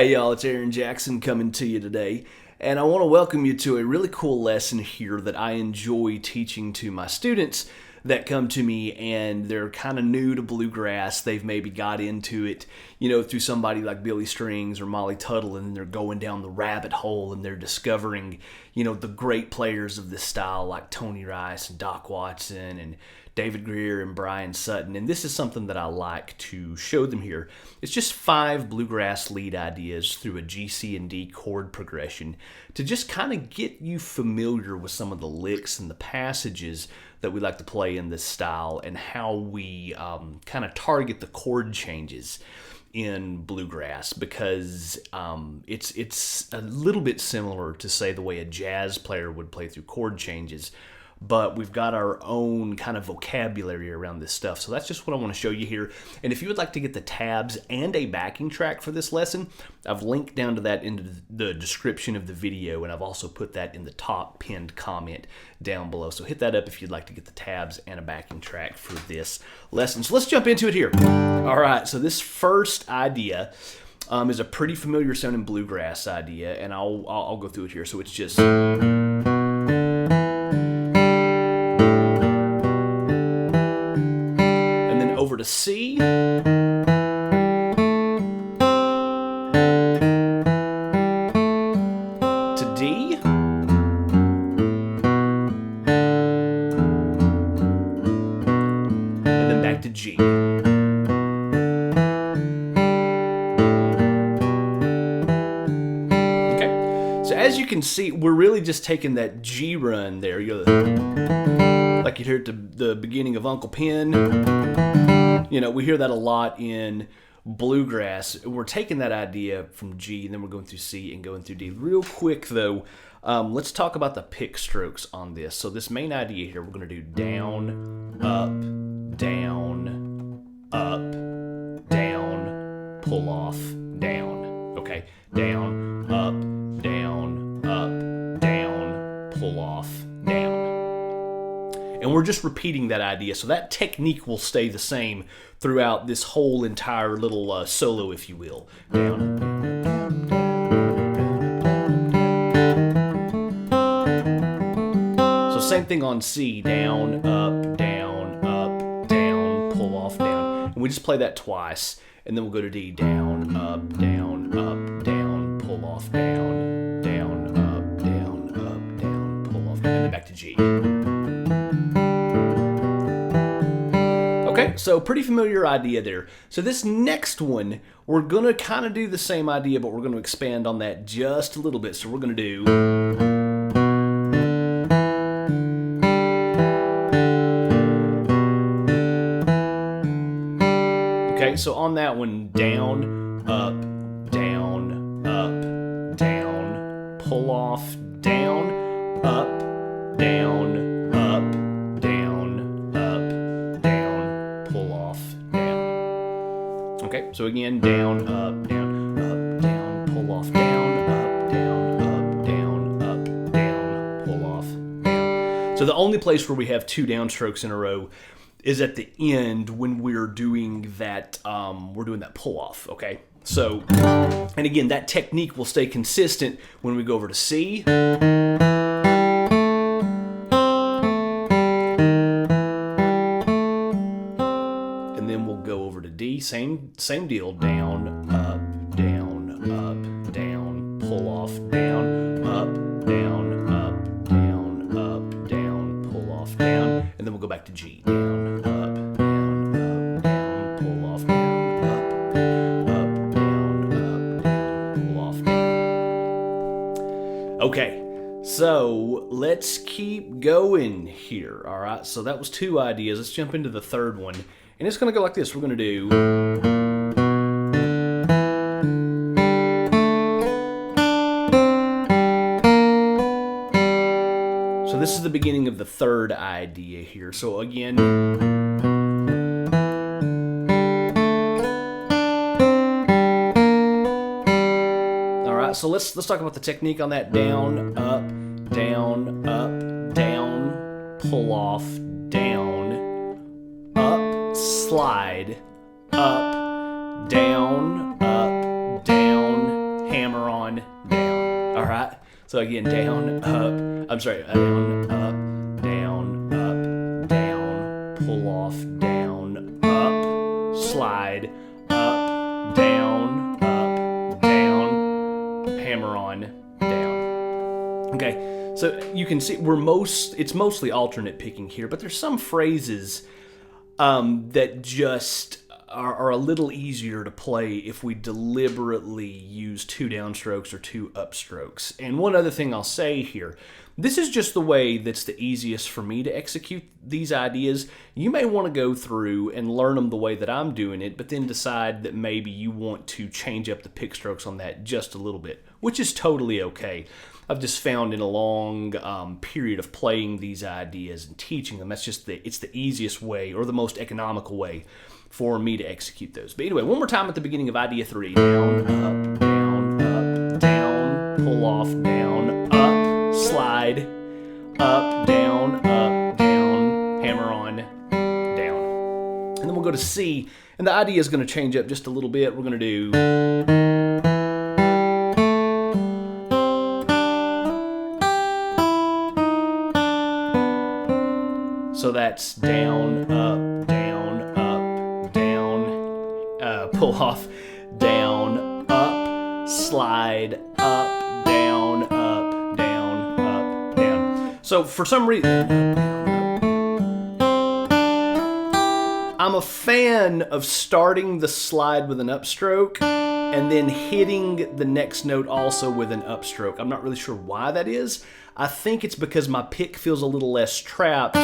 Hey y'all, it's Aaron Jackson coming to you today, and I want to welcome you to a really cool lesson here that I enjoy teaching to my students that come to me and they're kind of new to bluegrass. They've maybe got into it, through somebody like Billy Strings or Molly Tuttle, and they're going down the rabbit hole and they're discovering, the great players of this style like Tony Rice and Doc Watson and David Greer and Brian Sutton. And this is something that I like to show them here. It's just 5 bluegrass lead ideas through a GCD chord progression to just kind of get you familiar with some of the licks and the passages that we like to play in this style and how we kind of target the chord changes in bluegrass, because it's a little bit similar to, say, the way a jazz player would play through chord changes, but we've got our own kind of vocabulary around this stuff. So that's just what I want to show you here. And if you would like to get the tabs and a backing track for this lesson, I've linked down to that in the description of the video, and I've also put that in the top pinned comment down below. So hit that up if you'd like to get the tabs and a backing track for this lesson. So let's jump into it here. All right, so this first idea is a pretty familiar sounding bluegrass idea, and I'll go through it here. So it's just... over to C, to D, and then back to G. Okay, so as you can see, we're really just taking that G run there. Like you'd hear at the beginning of Uncle Pen. We hear that a lot in bluegrass. We're taking that idea from G, and then we're going through C and going through D. Real quick, though, let's talk about the pick strokes on this. So this main idea here, we're going to do down, up, down, pull off, down. Okay, down, up, down, pull off, down. And we're just repeating that idea. So that technique will stay the same throughout this whole entire little solo, if you will. Down. So same thing on C. Down, up, down, pull off, down. And we just play that twice. And then we'll go to D. Down, up, down, pull off, down, up, down, pull off, down. And then back to G. Okay, so pretty familiar idea there. So this next one, we're going to kind of do the same idea, but we're going to expand on that just a little bit. So we're going to do... Okay, so on that one, down, up, down, pull off, down, up, down, okay, so again, down, up, down, pull off, down, up, down, pull off, down. So the only place where we have 2 downstrokes in a row is at the end when we're doing that, pull off, okay? So, and again, that technique will stay consistent when we go over to C. D, same deal, down, pull off, down, pull off, down, and then we'll go back to G, down, pull off, down, pull off, down. Okay, so let's keep going here, all right? So that was 2 ideas. Let's jump into the third one. And it's going to go like this. We're going to do... So this is the beginning of the third idea here. So again... All right, so let's talk about the technique on that. Down, up, down, pull off, down, up, slide, up, down, hammer on, down. All right? So again, down, up, I'm sorry, down, up, down, pull off, down, up, slide, up, down, hammer on, down. Okay, so you can see it's mostly alternate picking here, but there's some phrases that just are a little easier to play if we deliberately use 2 downstrokes or 2 upstrokes. And one other thing I'll say here, this is just the way that's the easiest for me to execute these ideas. You may want to go through and learn them the way that I'm doing it, but then decide that maybe you want to change up the pick strokes on that just a little bit, which is totally okay. I've just found in a long period of playing these ideas and teaching them, it's the easiest way or the most economical way for me to execute those. But anyway, one more time at the beginning of idea 3. Down, up, down, pull off, down, up, slide, up, down, hammer on, down. And then we'll go to C, and the idea is going to change up just a little bit. We're going to do... So that's down, up, pull off, down, up, slide, up, down, down. So for some reason, I'm a fan of starting the slide with an upstroke and then hitting the next note also with an upstroke. I'm not really sure why that is. I think it's because my pick feels a little less trapped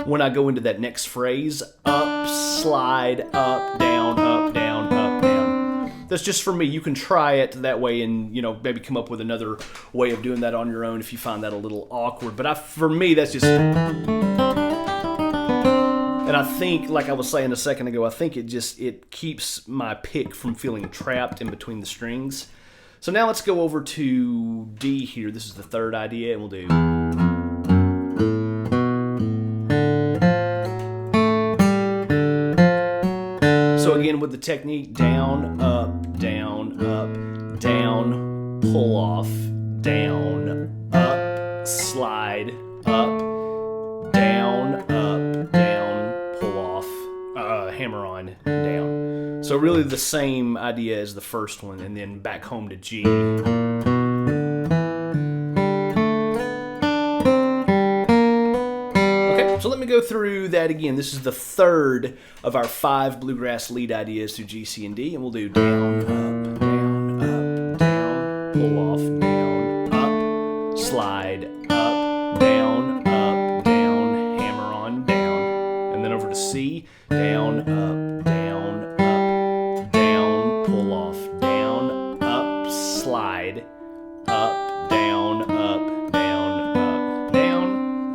when I go into that next phrase. Up, slide, up, down, up, down, up, down. That's just for me. You can try it that way and, maybe come up with another way of doing that on your own if you find that a little awkward. But for me, that's just... And I think, like I was saying a second ago, I think it keeps my pick from feeling trapped in between the strings. So now let's go over to D here. This is the third idea, and we'll do... So again, with the technique, down, down, pull off, down, up, slide, up, down, pull off, hammer on, down. So really the same idea as the first one, and then back home to G. So let me go through that again. This is the third of our 5 bluegrass lead ideas through G, C, and D, and we'll do down, up, down, pull off, down, up, slide, up, down, hammer on, down. And then over to C, down, pull off, down, up, slide, up, down,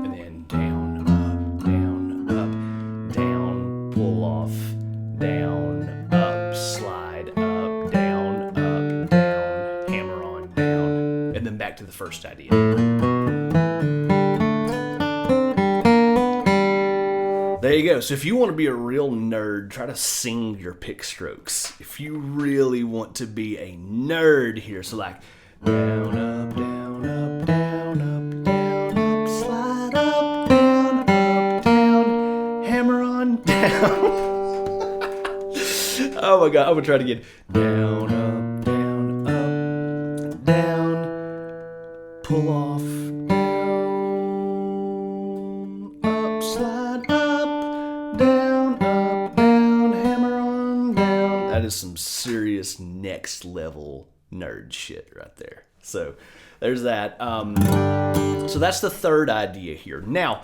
and then down, pull off, down, up, slide, up, down, hammer on, down, and then back to the first idea. There you go. So if you want to be a real nerd, try to sing your pick strokes. If you really want to be a nerd here, so like down, up, down, up, down, up, down, up, slide, up, down, hammer on, down. Oh my God, I'm gonna try it again. Down, up, down, pull off, down, up, slide, up, down, hammer on, down. That is some serious next level nerd shit right there. So there's that. So that's the third idea here. Now,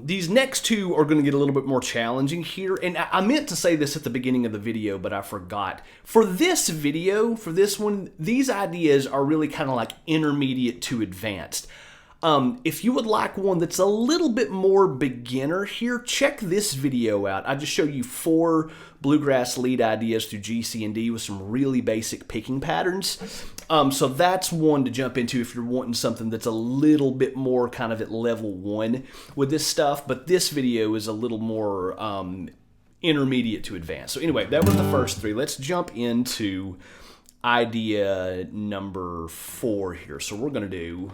these next 2 are going to get a little bit more challenging here. And I meant to say this at the beginning of the video, but I forgot. For this video, for this one, these ideas are really kind of like intermediate to advanced. If you would like one that's a little bit more beginner here, check this video out. I just show you 4 bluegrass lead ideas through G, C, and D with some really basic picking patterns. So that's one to jump into if you're wanting something that's a little bit more kind of at level 1 with this stuff. But this video is a little more intermediate to advanced. So anyway, that was the first 3. Let's jump into idea number 4 here. So we're going to do...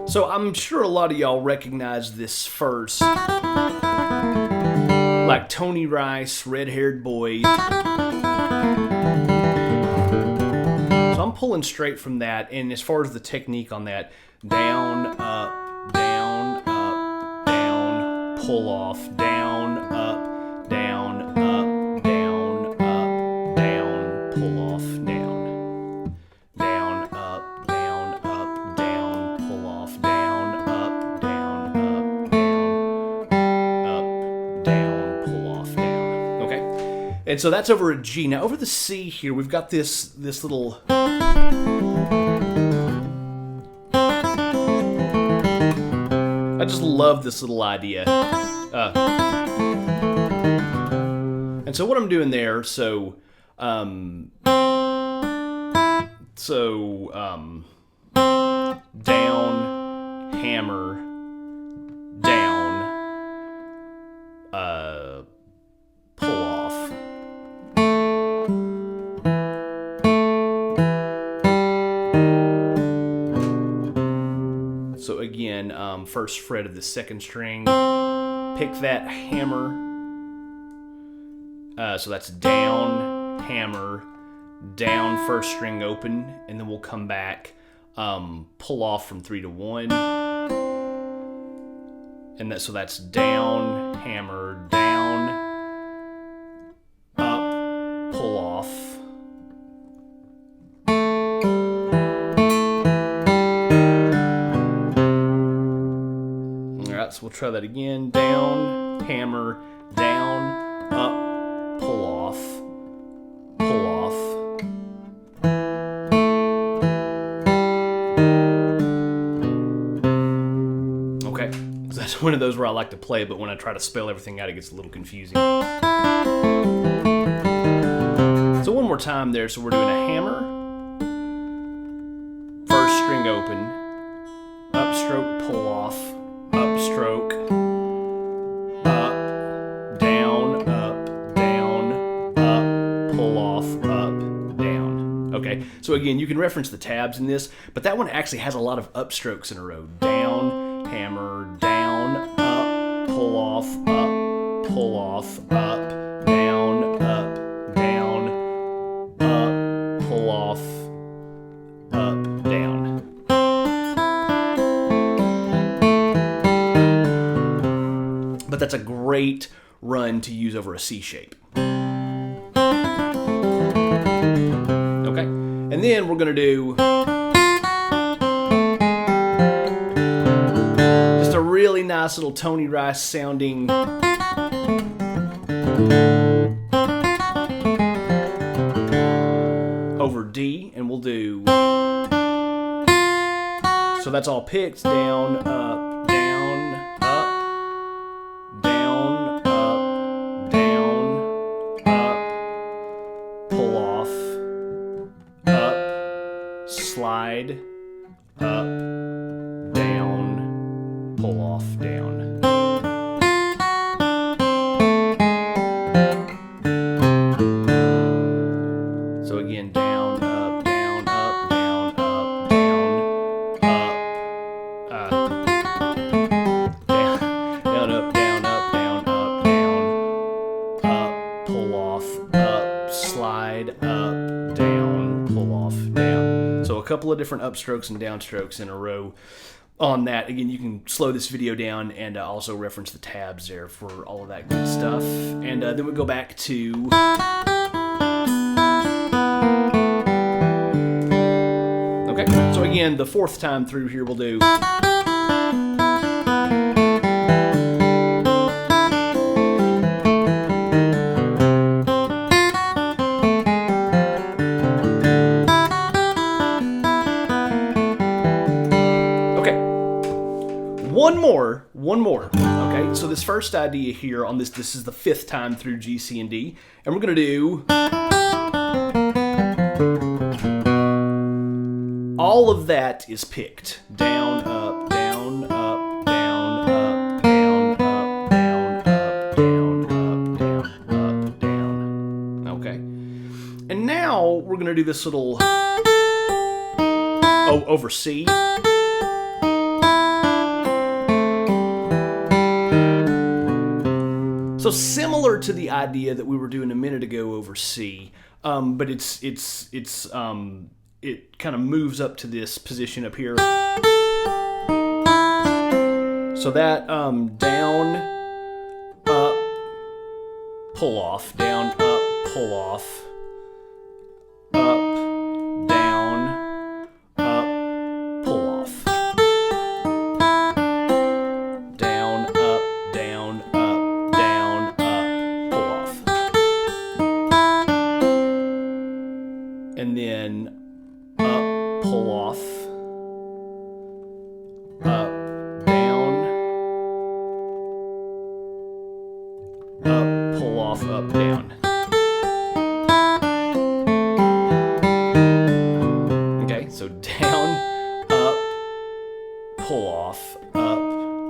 So I'm sure a lot of y'all recognize this first, like Tony Rice, Red-Haired Boy. So I'm pulling straight from that, and as far as the technique on that, down, up, down, pull off, down, up, down, up, down, up, down, pull off, down. And so that's over a G. Now over the C here, we've got this little... I just love this little idea. And so what I'm doing there, down, hammer, down, pull off. So again, first fret of the second string, pick that hammer. So that's down, hammer, down, first string open, and then we'll come back, pull off from 3 to 1. And so that's down, hammer, down, up, pull off. So we'll try that again. Down, hammer, down, up, pull off, pull off. Okay, so that's one of those where I like to play, but when I try to spell everything out, it gets a little confusing. So one more time there. So we're doing a hammer, first string open, upstroke, pull off, upstroke, up, down, pull off, up, down. Okay, so again, you can reference the tabs in this, but that one actually has a lot of upstrokes in a row. Down, hammer, down, up, pull off, up, down, pull off, up, down. But that's a great run to use over a C shape. Okay, and then we're going to do just a really nice little Tony Rice sounding over D, and we'll do, so that's all picked, down, up, slide, up, down, pull off, down. So again, down, up, down, up, down, up, down, up, down, up, down, up, down, up, down, up, pull off, up, slide, up, down, pull off, down. So a couple of different upstrokes and downstrokes in a row on that. Again, you can slow this video down and also reference the tabs there for all of that good stuff. And then we go back to... Okay, so again, the fourth time through here we'll do... one more. Okay, so this first idea here on this is the 5th time through G, C, and D, and we're gonna do all of that is picked. Down, up, down, up, down, up, down, up, down, up, down, up, down, up, down. Okay. And now we're gonna do this little over C. So similar to the idea that we were doing a minute ago over C, but it kind of moves up to this position up here. So that down, up, pull off, down, up, pull off, up, down, up, pull off, down, up, down, up, down, up, pull off, and then up, pull off, up, down, up, pull off, up, down. Okay, so down, up, pull off, up,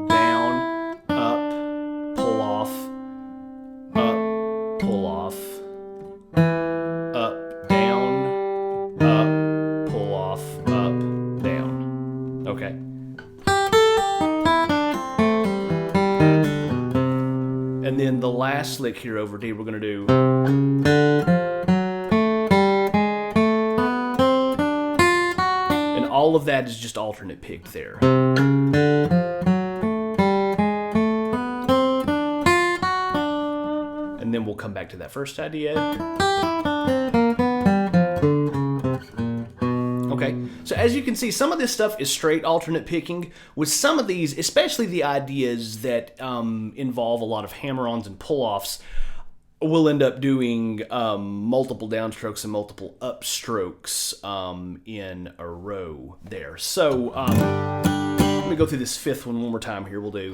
down, up, pull off, up, pull off, up, down, up, pull off, up, down. Okay. And then the last lick here over D, we're going to do. And all of that is just alternate picked there. And then we'll come back to that first idea. Okay, so as you can see, some of this stuff is straight alternate picking. With some of these, especially the ideas that involve a lot of hammer-ons and pull-offs, we'll end up doing multiple downstrokes and multiple upstrokes in a row there. So let me go through this 5th one more time here. We'll do.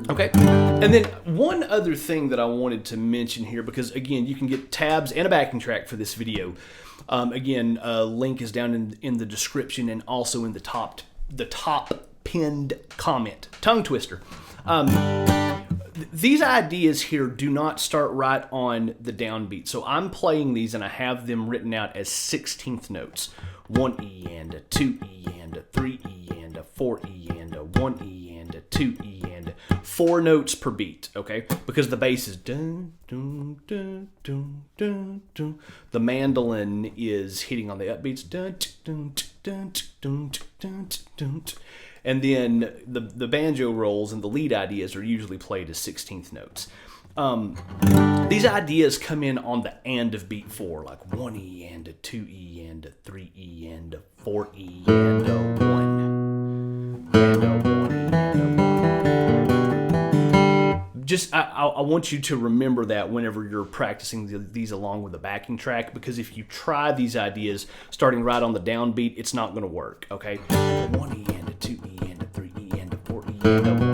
Okay, and then one other thing that I wanted to mention here, because again, you can get tabs and a backing track for this video. Again, a link is down in the description and also in the top pinned comment. Tongue twister. These ideas here do not start right on the downbeat. So I'm playing these and I have them written out as 16th notes. 1 E and a 2 E and a 3 E and a 4 E and a 1 E and a 2 E and 4 notes per beat, okay? Because the bass is dun dun dun dun dun dun. The mandolin is hitting on the upbeats dun dun dun dun dun dun. And then the banjo rolls and the lead ideas are usually played as 16th notes. These ideas come in on the and of beat 4, like 1 E and a 2 E and a 3 E and a 4 E and a 1 and a 1 E and a 1. Just I want you to remember that whenever you're practicing these along with the backing track, because if you try these ideas starting right on the downbeat, it's not going to work. Okay, 1 E and a 2 E and a 3 E and a 4 E and a 1.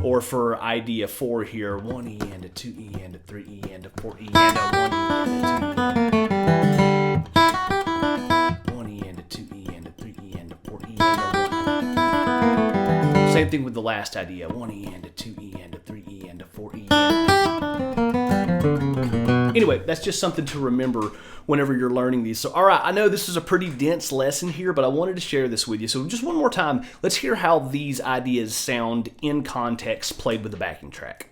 Or for idea 4 here, 1 E and a 2 E and a 3 E and a 4 E and a 1 E and a 2 E. 1 E and a 2 E and a 3 E and a 4 E and a 1. Same thing with the last idea, 1 E and a 2 E and a 3 E and a 4 E. Anyway, that's just something to remember whenever you're learning these. So, all right, I know this is a pretty dense lesson here, but I wanted to share this with you. So just one more time, let's hear how these ideas sound in context played with the backing track.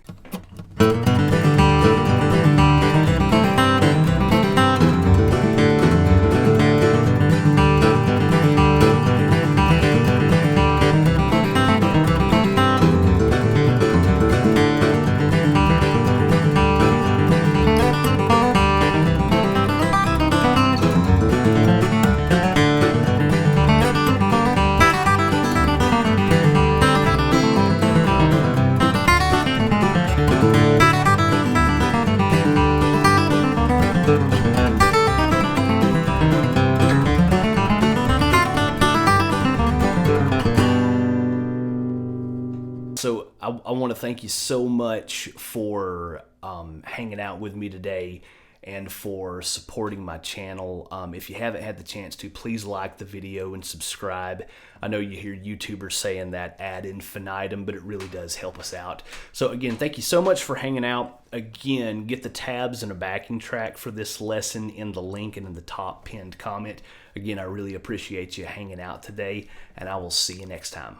So I want to thank you so much for hanging out with me today and for supporting my channel. If you haven't had the chance to, please like the video and subscribe. I know you hear YouTubers saying that ad infinitum, but it really does help us out. So again, thank you so much for hanging out. Again, get the tabs and a backing track for this lesson in the link and in the top pinned comment. Again, I really appreciate you hanging out today, and I will see you next time.